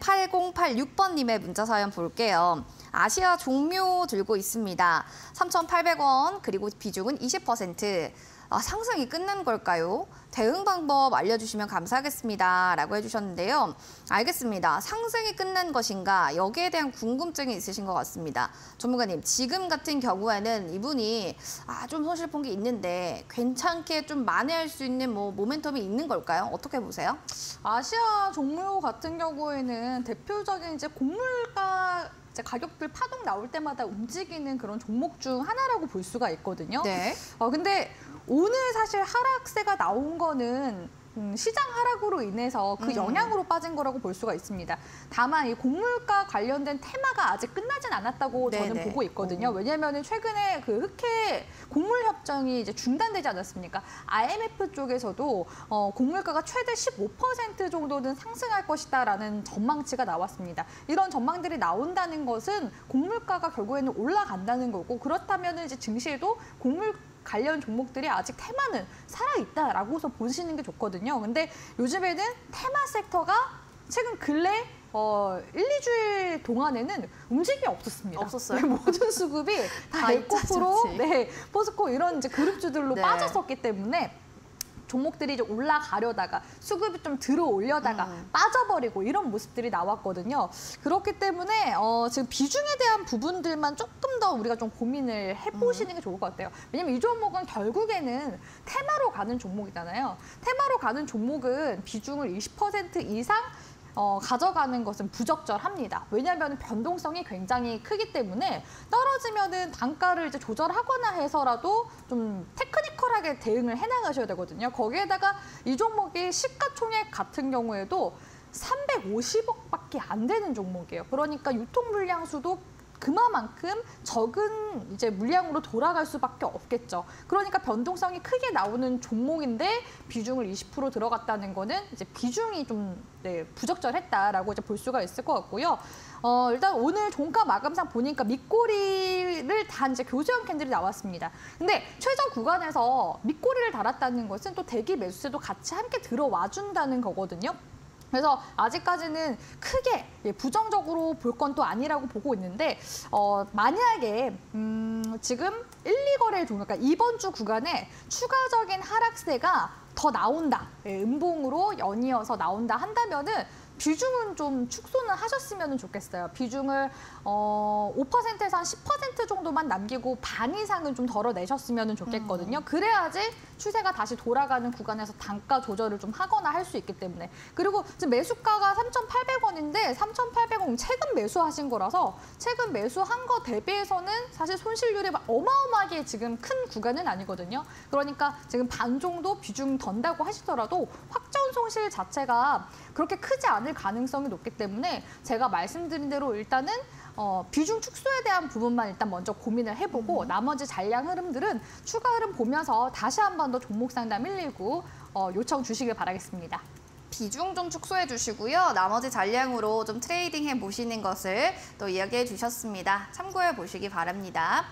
8086번님의 문자 사연 볼게요. 아시아 종묘 들고 있습니다. 3,800원, 그리고 비중은 20%. 상승이 끝난 걸까요? 대응 방법 알려주시면 감사하겠습니다. 라고 해주셨는데요. 알겠습니다. 상승이 끝난 것인가? 여기에 대한 궁금증이 있으신 것 같습니다. 전문가님, 지금 같은 경우에는 이분이 좀 손실 본 게 있는데 괜찮게 좀 만회할 수 있는 모멘텀이 있는 걸까요? 어떻게 보세요? 아시아 종묘 같은 경우에는 대표적인 이제 곡물가 가격들 파동 나올 때마다 움직이는 그런 종목 중 하나라고 볼 수가 있거든요. 네. 근데 오늘 사실 하락세가 나온 거는 시장 하락으로 인해서 그 영향으로 빠진 거라고 볼 수가 있습니다. 다만 이 곡물가 관련된 테마가 아직 끝나진 않았다고 저는 보고 있거든요. 왜냐하면 최근에 그 흑해 곡물 협정이 이제 중단되지 않았습니까? IMF 쪽에서도 곡물가가 최대 15% 정도는 상승할 것이다라는 전망치가 나왔습니다. 이런 전망들이 나온다는 것은 곡물가가 결국에는 올라간다는 거고, 그렇다면 이제 증시에도 곡물 관련 종목들이 아직 테마는 살아있다라고서 보시는 게 좋거든요. 근데 요즘에는 테마 섹터가 최근 근래 1~2주일 동안에는 움직임이 없었습니다. 없었어요? 모든 수급이 다 에코프로, 포스코 이런 이제 그룹주들로 빠졌었기 때문에 종목들이 이제 올라가려다가 수급이 좀 들어올려다가 빠져버리고 이런 모습들이 나왔거든요. 그렇기 때문에 지금 비중에 대한 부분들만 조금 더 우리가 좀 고민을 해보시는 게 좋을 것 같아요. 왜냐면 이 종목은 결국에는 테마로 가는 종목이잖아요. 테마로 가는 종목은 비중을 20% 이상 가져가는 것은 부적절합니다. 왜냐하면 변동성이 굉장히 크기 때문에 떨어지면은 단가를 이제 조절하거나 해서라도 좀 테크니컬하게 대응을 해나가셔야 되거든요. 거기에다가 이 종목이 시가총액 같은 경우에도 350억밖에 안 되는 종목이에요. 그러니까 유통 물량 수도 그만큼 적은 이제 물량으로 돌아갈 수밖에 없겠죠. 그러니까 변동성이 크게 나오는 종목인데 비중을 20% 들어갔다는 거는 이제 비중이 좀 부적절했다라고 이제 볼 수가 있을 것 같고요. 일단 오늘 종가 마감상 보니까 밑꼬리를 단 이제 교수형 캔들이 나왔습니다. 근데 최저 구간에서 밑꼬리를 달았다는 것은 또 대기 매수세도 같이 함께 들어와 준다는 거거든요. 그래서 아직까지는 크게 부정적으로 볼 건 또 아니라고 보고 있는데 만약에 지금 1, 2거래 종목, 그러니까 이번 주 구간에 추가적인 하락세가 더 나온다, 음봉으로 연이어서 나온다 한다면은 비중은 좀 축소는 하셨으면 좋겠어요. 비중을 5%에서 한 10% 정도만 남기고 반 이상은 좀 덜어내셨으면 좋겠거든요. 그래야지 추세가 다시 돌아가는 구간에서 단가 조절을 좀 하거나 할 수 있기 때문에. 그리고 지금 매수가가 3,800원인데 3,800원 최근 매수하신 거라서 최근 매수한 거 대비해서는 사실 손실률이 어마어마하게 지금 큰 구간은 아니거든요. 그러니까 지금 반 정도 비중 던다고 하시더라도 확정 손실 자체가 그렇게 크지 않을 가능성이 높기 때문에 제가 말씀드린 대로 일단은 비중 축소에 대한 부분만 일단 먼저 고민을 해보고 나머지 잔량 흐름들은 추가 흐름 보면서 다시 한 번 더 종목 상담 119 요청 주시길 바라겠습니다. 비중 좀 축소해 주시고요. 나머지 잔량으로 좀 트레이딩 해 보시는 것을 또 이야기해 주셨습니다. 참고해 보시기 바랍니다.